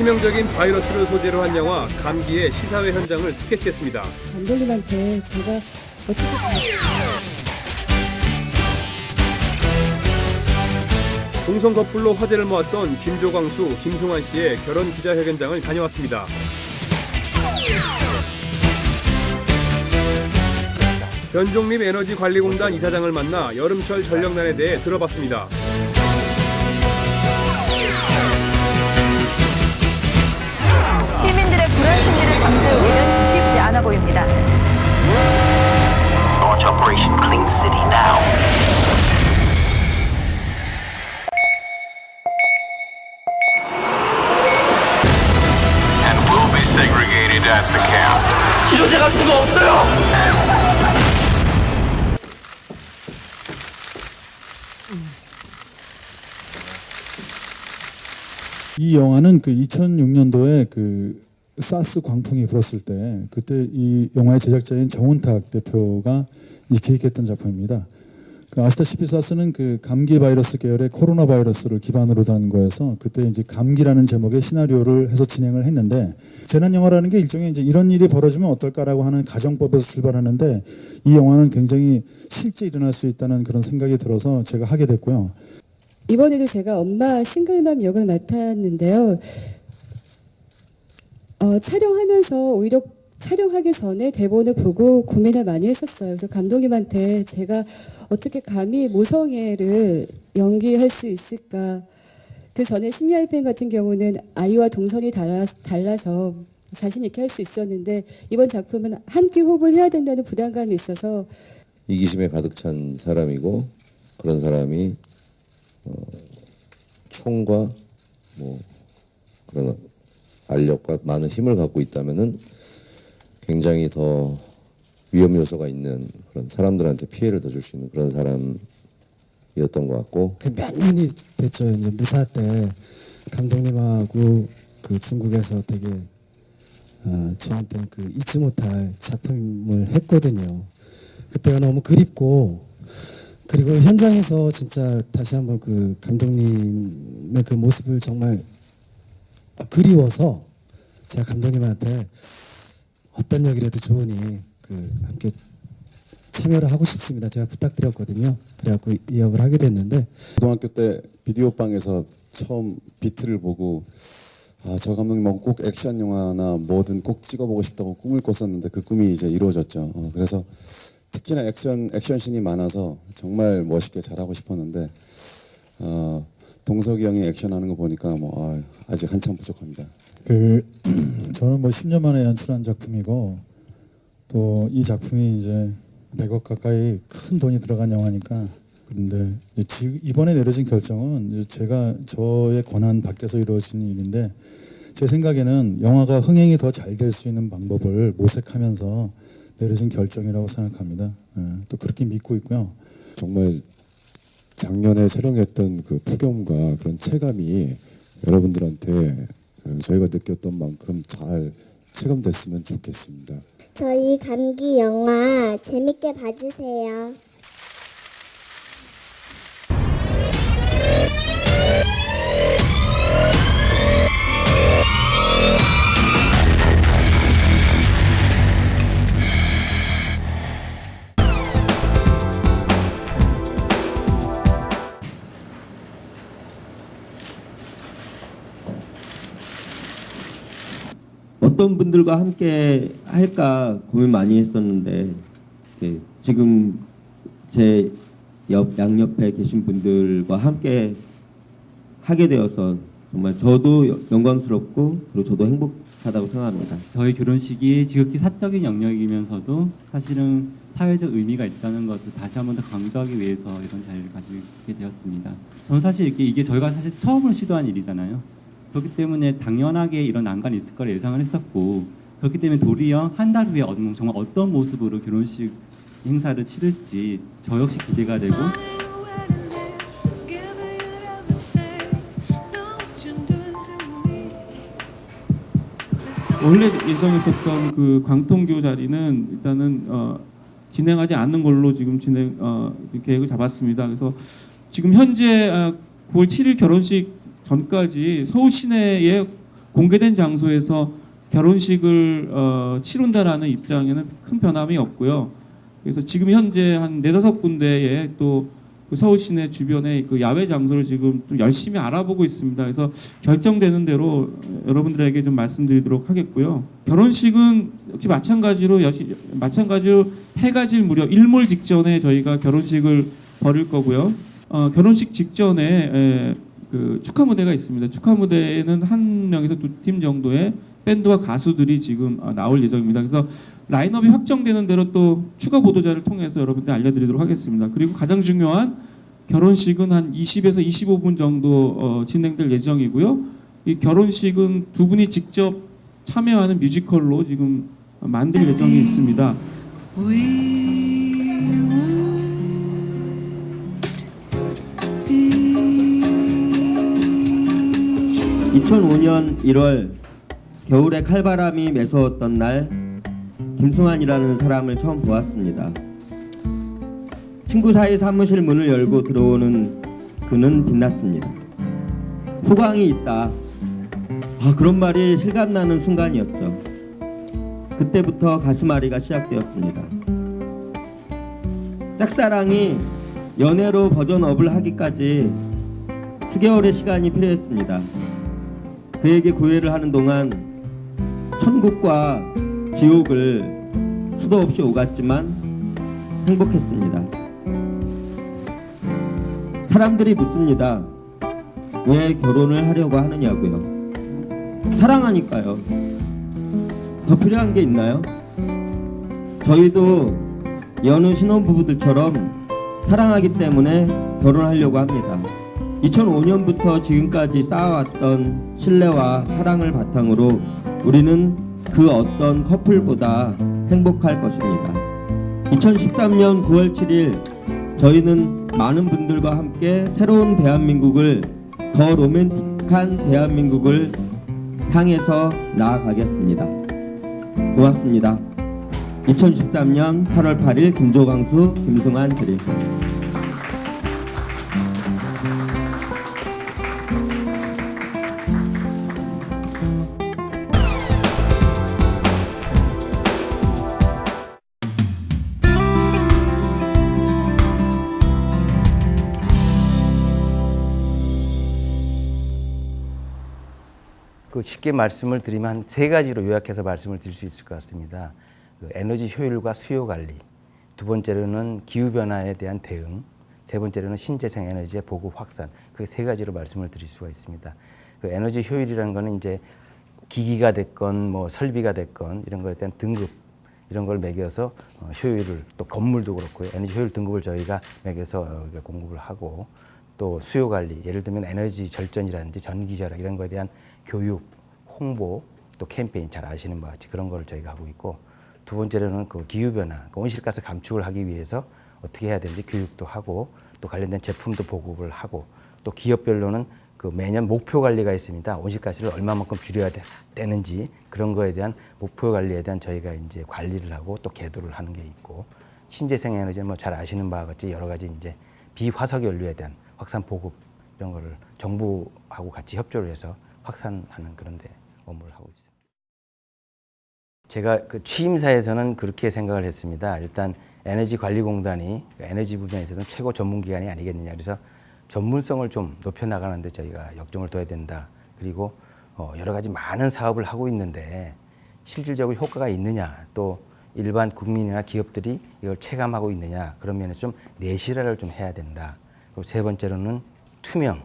치명적인 바이러스를 소재로 한 영화 감기의 시사회 현장을 스케치했습니다. 감독님한테 제가 어떻게 동성 커플로 화제를 모았던 김조광수, 김승환 씨의 결혼 기자회견장을 다녀왔습니다. 변종립 에너지관리공단 이사장을 만나 여름철 전력난에 대해 들어봤습니다. 시민들의 불안 심리를 잠재우기는 쉽지 않아 보입니다. Launch Operation Clean City now. And will be segregated at the camp. 치료제 같은 거 없어요. 이 영화는 그 2006년도에 그 사스 광풍이 불었을 때 그때 이 영화의 제작자인 정운탁 대표가 기획했던 작품입니다. 그 아시다시피 사스는 그 감기 바이러스 계열의 코로나 바이러스를 기반으로 한 거여서 그때 이제 감기라는 제목의 시나리오를 해서 진행을 했는데 재난 영화라는 게 일종의 이제 이런 일이 벌어지면 어떨까라고 하는 가정법에서 출발하는데 이 영화는 굉장히 실제 일어날 수 있다는 그런 생각이 들어서 제가 하게 됐고요. 이번에도 제가 엄마 싱글맘 역을 맡았는데요. 촬영하면서 오히려 촬영하기 전에 대본을 보고 고민을 많이 했었어요. 그래서 감독님한테 제가 어떻게 감히 모성애를 연기할 수 있을까. 그 전에 심야일팬 같은 경우는 아이와 동선이 달라서 자신 있게 할 수 있었는데 이번 작품은 한 끼 호흡을 해야 된다는 부담감이 있어서 이기심에 가득 찬 사람이고 그런 사람이 총과 뭐 그런 알력과 많은 힘을 갖고 있다면은 굉장히 더 위험 요소가 있는 그런 사람들한테 피해를 더 줄 수 있는 그런 사람이었던 것 같고. 그 몇 년이 됐죠. 이제 무사 때 감독님하고 그 중국에서 되게 저한테 그 잊지 못할 작품을 했거든요. 그때가 너무 그립고 그리고 현장에서 진짜 다시 한번 그 감독님의 그 모습을 정말 그리워서 제가 감독님한테 어떤 역이라도 좋으니 그 함께 참여를 하고 싶습니다. 제가 부탁드렸거든요. 그래갖고 이 역을 하게 됐는데 고등학교 때 비디오방에서 처음 비트를 보고 저 감독님하고 꼭 액션 영화나 뭐든 꼭 찍어보고 싶다고 꿈을 꿨었는데 그 꿈이 이제 이루어졌죠. 그래서 특히나 액션씬이 많아서 정말 멋있게 잘하고 싶었는데 동석이 형이 액션하는 거 보니까 아직 한참 부족합니다. 저는 뭐 10년 만에 연출한 작품이고 또 이 작품이 이제 100억 가까이 큰 돈이 들어간 영화니까 그런데 이번에 내려진 결정은 이제 저의 권한 밖에서 이루어진 일인데 제 생각에는 영화가 흥행이 더 잘 될 수 있는 방법을 모색하면서 내려진 결정이라고 생각합니다. 또 그렇게 믿고 있고요. 정말 작년에 촬영했던 그 폭염과 그런 체감이 여러분들한테 저희가 느꼈던 만큼 잘 체감됐으면 좋겠습니다. 저희 감기 영화 재밌게 봐주세요. 어떤 분들과 함께 할까 고민 많이 했었는데 지금 제 양옆에 계신 분들과 함께 하게 되어서 정말 저도 영광스럽고 그리고 저도 행복하다고 생각합니다. 저희 결혼식이 지극히 사적인 영역이면서도 사실은 사회적 의미가 있다는 것을 다시 한 번 더 강조하기 위해서 이런 자리를 가지게 되었습니다. 저는 사실 이게 저희가 사실 처음으로 시도한 일이잖아요. 그렇기 때문에 당연하게 이런 난관이 있을 거라 예상을 했었고 그렇기 때문에 도리어 한 달 후에 정말 어떤 모습으로 결혼식 행사를 치를지 저 역시 기대가 되고 원래 예정했었던 그 광통교 자리는 일단은 진행하지 않는 걸로 지금 계획을 잡았습니다. 그래서 지금 현재 9월 7일 결혼식 전까지 서울 시내에 공개된 장소에서 결혼식을 치룬다라는 입장에는 큰 변함이 없고요. 그래서 지금 현재 한 4-5군데의 또 그 서울 시내 주변에 그 야외 장소를 지금 좀 열심히 알아보고 있습니다. 그래서 결정되는 대로 여러분들에게 좀 말씀드리도록 하겠고요. 결혼식은 역시 마찬가지로 해가 질 무렵 일몰 직전에 저희가 결혼식을 벌일 거고요. 결혼식 직전에 그 축하 무대가 있습니다. 축하 무대에는 1명에서 2팀 정도의 밴드와 가수들이 지금 나올 예정입니다. 그래서 라인업이 확정되는 대로 또 추가 보도자를 통해서 여러분들 알려드리도록 하겠습니다. 그리고 가장 중요한 결혼식은 한 20에서 25분 정도 진행될 예정이고요. 이 결혼식은 두 분이 직접 참여하는 뮤지컬로 지금 만들 예정이 있습니다. 2005년 1월 겨울에 칼바람이 매서웠던 날 김승환이라는 사람을 처음 보았습니다. 친구 사이 사무실 문을 열고 들어오는 그는 빛났습니다. 후광이 있다. 그런 말이 실감나는 순간이었죠. 그때부터 가슴앓이가 시작되었습니다. 짝사랑이 연애로 버전업을 하기까지 수개월의 시간이 필요했습니다. 그에게 고해를 하는 동안 천국과 지옥을 수도 없이 오갔지만 행복했습니다. 사람들이 묻습니다. 왜 결혼을 하려고 하느냐고요. 사랑하니까요. 더 필요한 게 있나요? 저희도 여느 신혼부부들처럼 사랑하기 때문에 결혼하려고 합니다. 2005년부터 지금까지 쌓아왔던 신뢰와 사랑을 바탕으로 우리는 그 어떤 커플보다 행복할 것입니다. 2013년 9월 7일 저희는 많은 분들과 함께 새로운 대한민국을, 더 로맨틱한 대한민국을 향해서 나아가겠습니다. 고맙습니다. 2013년 8월 8일 김조광수, 김승환 드림. 쉽게 말씀을 드리면 한 3가지로 요약해서 말씀을 드릴 수 있을 것 같습니다. 에너지 효율과 수요 관리, 두 번째로는 기후변화에 대한 대응, 세 번째로는 신재생 에너지의 보급 확산, 그 3가지로 말씀을 드릴 수가 있습니다. 그 에너지 효율이라는 거는 이제 기기가 됐건 뭐 설비가 됐건 이런 거에 대한 등급, 이런 걸 매겨서 효율을, 또 건물도 그렇고요. 에너지 효율 등급을 저희가 매겨서 공급을 하고, 또 수요 관리, 예를 들면 에너지 절전이라든지 전기 절약 이런 거에 대한 교육, 홍보, 또 캠페인, 잘 아시는 바와 같이 그런 거를 저희가 하고 있고, 두 번째로는 그 기후변화, 그 온실가스 감축을 하기 위해서 어떻게 해야 되는지 교육도 하고, 또 관련된 제품도 보급을 하고, 또 기업별로는 그 매년 목표 관리가 있습니다. 온실가스를 얼마만큼 줄여야 되는지 그런 거에 대한 목표 관리에 대한 저희가 이제 관리를 하고 또 계도를 하는 게 있고, 신재생 에너지는 뭐 잘 아시는 바와 같이 여러 가지 이제 비화석 연료에 대한 확산 보급 이런 거를 정부하고 같이 협조를 해서 확산하는 그런 데 업무를 하고 있습니다. 제가 그 취임사에서는 그렇게 생각을 했습니다. 일단 에너지관리공단이 에너지 부분에서는 최고 전문기관이 아니겠느냐. 그래서 전문성을 좀 높여나가는데 저희가 역점을 둬야 된다. 그리고 여러 가지 많은 사업을 하고 있는데 실질적으로 효과가 있느냐, 또 일반 국민이나 기업들이 이걸 체감하고 있느냐, 그런 면에서 좀 내실화를 좀 해야 된다. 그리고 세 번째로는 투명,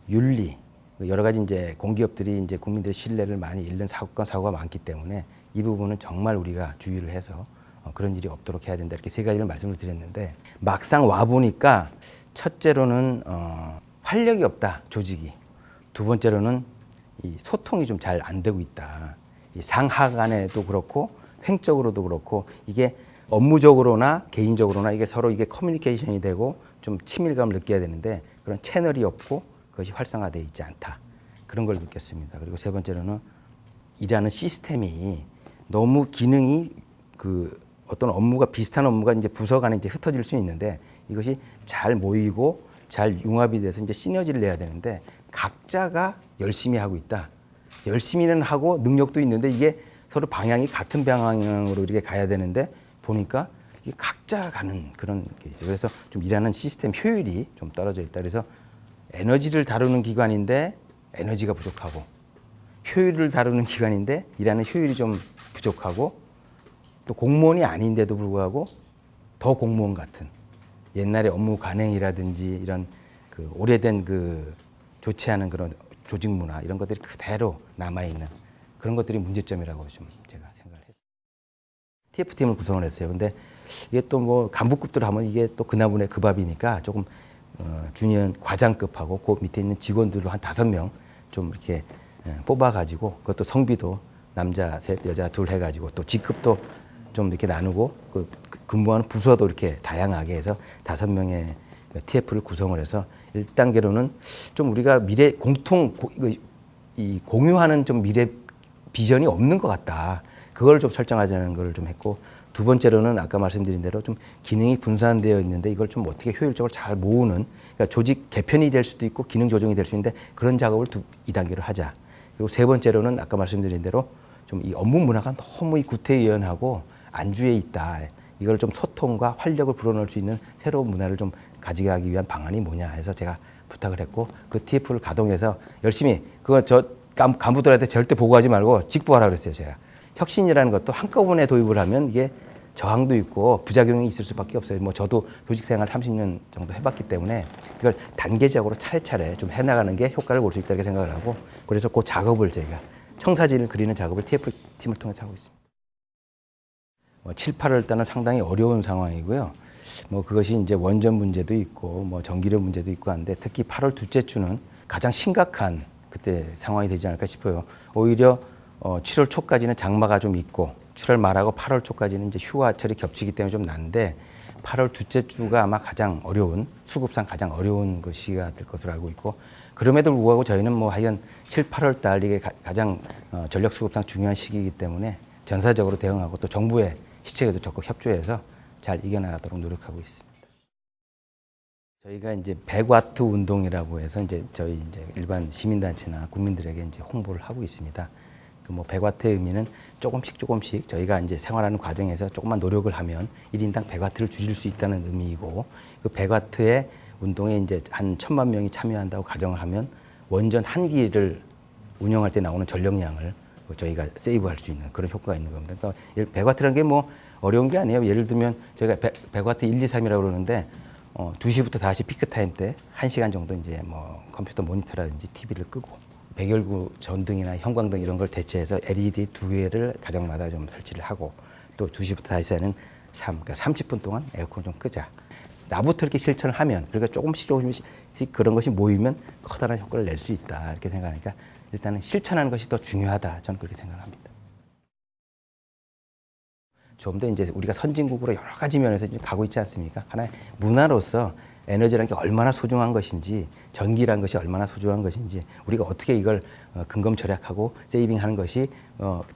윤리, 여러 가지 이제 공기업들이 이제 국민들의 신뢰를 많이 잃는 사고가 많기 때문에 이 부분은 정말 우리가 주의를 해서 그런 일이 없도록 해야 된다. 이렇게 3가지를 말씀을 드렸는데, 막상 와 보니까 첫째로는 활력이 없다, 조직이. 두 번째로는 이 소통이 좀 잘 안 되고 있다. 이 상하 간에도 그렇고 횡적으로도 그렇고 이게 업무적으로나 개인적으로나 이게 서로 이게 커뮤니케이션이 되고 좀 친밀감을 느껴야 되는데 그런 채널이 없고 그것이 활성화되어 있지 않다. 그런 걸 느꼈습니다. 그리고 세 번째로는 일하는 시스템이 너무 기능이 그 어떤 업무가 비슷한 업무가 이제 부서 간에 이제 흩어질 수 있는데 이것이 잘 모이고 잘 융합이 돼서 이제 시너지를 내야 되는데 각자가 열심히 하고 있다. 열심히는 하고 능력도 있는데 이게 서로 방향이 같은 방향으로 이렇게 가야 되는데 보니까 이게 각자 가는 그런 게 있어요. 그래서 좀 일하는 시스템 효율이 좀 떨어져 있다. 그래서 에너지를 다루는 기관인데 에너지가 부족하고 효율을 다루는 기관인데 일하는 효율이 좀 부족하고 또 공무원이 아닌데도 불구하고 더 공무원 같은 옛날에 업무 관행이라든지 이런 그 오래된 그 좋지 않은 그런 조직 문화 이런 것들이 그대로 남아있는 그런 것들이 문제점이라고 좀 제가 생각을 했어요. TF팀을 구성을 했어요. 근데 이게 또 뭐 간부급들 하면 이게 또 그나분의 그 밥이니까 조금 주니어 과장급하고 그 밑에 있는 직원들로 한 5명 좀 이렇게 뽑아가지고 그것도 성비도 남자 셋, 여자 둘 해가지고 또 직급도 좀 이렇게 나누고 그 근무하는 부서도 이렇게 다양하게 해서 5명의 TF를 구성을 해서 1단계로는 좀 우리가 미래 공유하는 좀 미래 비전이 없는 것 같다. 그걸 좀 설정하자는 걸 좀 했고 두 번째로는 아까 말씀드린 대로 좀 기능이 분산되어 있는데 이걸 좀 어떻게 효율적으로 잘 모으는 그러니까 조직 개편이 될 수도 있고 기능 조정이 될 수 있는데 그런 작업을 2단계로 하자. 그리고 세 번째로는 아까 말씀드린 대로 좀 이 업무 문화가 너무 이 구태의연하고 안주해 있다. 이걸 좀 소통과 활력을 불어넣을 수 있는 새로운 문화를 좀 가져가기 위한 방안이 뭐냐 해서 제가 부탁을 했고 그 TF를 가동해서 열심히 그거 저 간부들한테 절대 보고하지 말고 직보하라 그랬어요. 제가 혁신이라는 것도 한꺼번에 도입을 하면 이게 저항도 있고 부작용이 있을 수밖에 없어요. 뭐 저도 조직생활 30년 정도 해봤기 때문에 이걸 단계적으로 차례차례 좀 해나가는 게 효과를 볼 수 있다고 생각을 하고 그래서 그 작업을 제가 청사진을 그리는 작업을 TF팀을 통해서 하고 있습니다. 7, 8월 달은 상당히 어려운 상황이고요. 뭐 그것이 이제 원전 문제도 있고 뭐 전기료 문제도 있고 한데 특히 8월 둘째 주는 가장 심각한 그때 상황이 되지 않을까 싶어요. 오히려 7월 초까지는 장마가 좀 있고 7월 말하고 8월 초까지는 이제 휴가철이 겹치기 때문에 좀 난데 8월 둘째 주가 아마 가장 어려운 수급상 가장 어려운 그 시기가 될 것으로 알고 있고 그럼에도 불구하고 저희는 뭐 하여간 7, 8월 달 이게 가장 전력 수급상 중요한 시기이기 때문에 전사적으로 대응하고 또 정부의 시책에도 적극 협조해서 잘 이겨나가도록 노력하고 있습니다. 저희가 이제 100와트 운동이라고 해서 이제 저희 이제 일반 시민단체나 국민들에게 이제 홍보를 하고 있습니다. 그 뭐 100와트의 의미는 조금씩 저희가 이제 생활하는 과정에서 조금만 노력을 하면 1인당 100와트를 줄일 수 있다는 의미이고 그 100와트의 운동에 이제 한 1,000만 명이 참여한다고 가정을 하면 원전 한 기를 운영할 때 나오는 전력량을 저희가 세이브할 수 있는 그런 효과가 있는 겁니다. 그러니까 100와트라는 게 뭐 어려운 게 아니에요. 예를 들면 저희가 100와트 1, 2, 3이라고 그러는데 2시부터 5시 피크 타임 때 1시간 정도 이제 뭐 컴퓨터 모니터라든지 TV를 끄고 백열구 전등이나 형광등 이런 걸 대체해서 LED 2개를 가정마다 좀 설치를 하고 또 2시부터 5시에는 그러니까 30분 동안 에어컨 좀 끄자. 나부터 이렇게 실천을 하면 그러니까 조금씩 그런 것이 모이면 커다란 효과를 낼 수 있다 이렇게 생각하니까 일단은 실천하는 것이 더 중요하다 저는 그렇게 생각합니다. 좀 더 이제 우리가 선진국으로 여러 가지 면에서 이제 가고 있지 않습니까? 하나의 문화로서 에너지라는 게 얼마나 소중한 것인지 전기라는 것이 얼마나 소중한 것인지 우리가 어떻게 이걸 근검 절약하고 세이빙하는 것이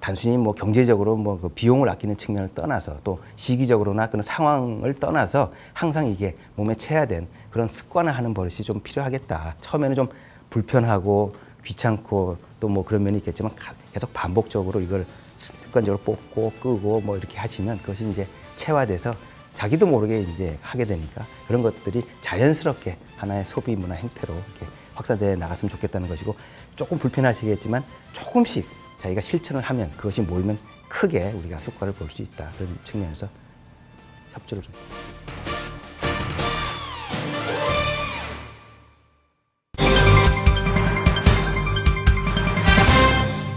단순히 뭐 경제적으로 뭐 그 비용을 아끼는 측면을 떠나서 또 시기적으로나 그런 상황을 떠나서 항상 이게 몸에 체화된 그런 습관화하는 버릇이 좀 필요하겠다. 처음에는 좀 불편하고 귀찮고 또 뭐 그런 면이 있겠지만 계속 반복적으로 이걸 습관적으로 뽑고 끄고 뭐 이렇게 하시면 그것이 이제 체화돼서 자기도 모르게 이제 하게 되니까 그런 것들이 자연스럽게 하나의 소비 문화 행태로 이렇게 확산되어 나갔으면 좋겠다는 것이고 조금 불편하시겠지만 조금씩 자기가 실천을 하면 그것이 모이면 크게 우리가 효과를 볼 수 있다. 그런 측면에서 협조를 좀.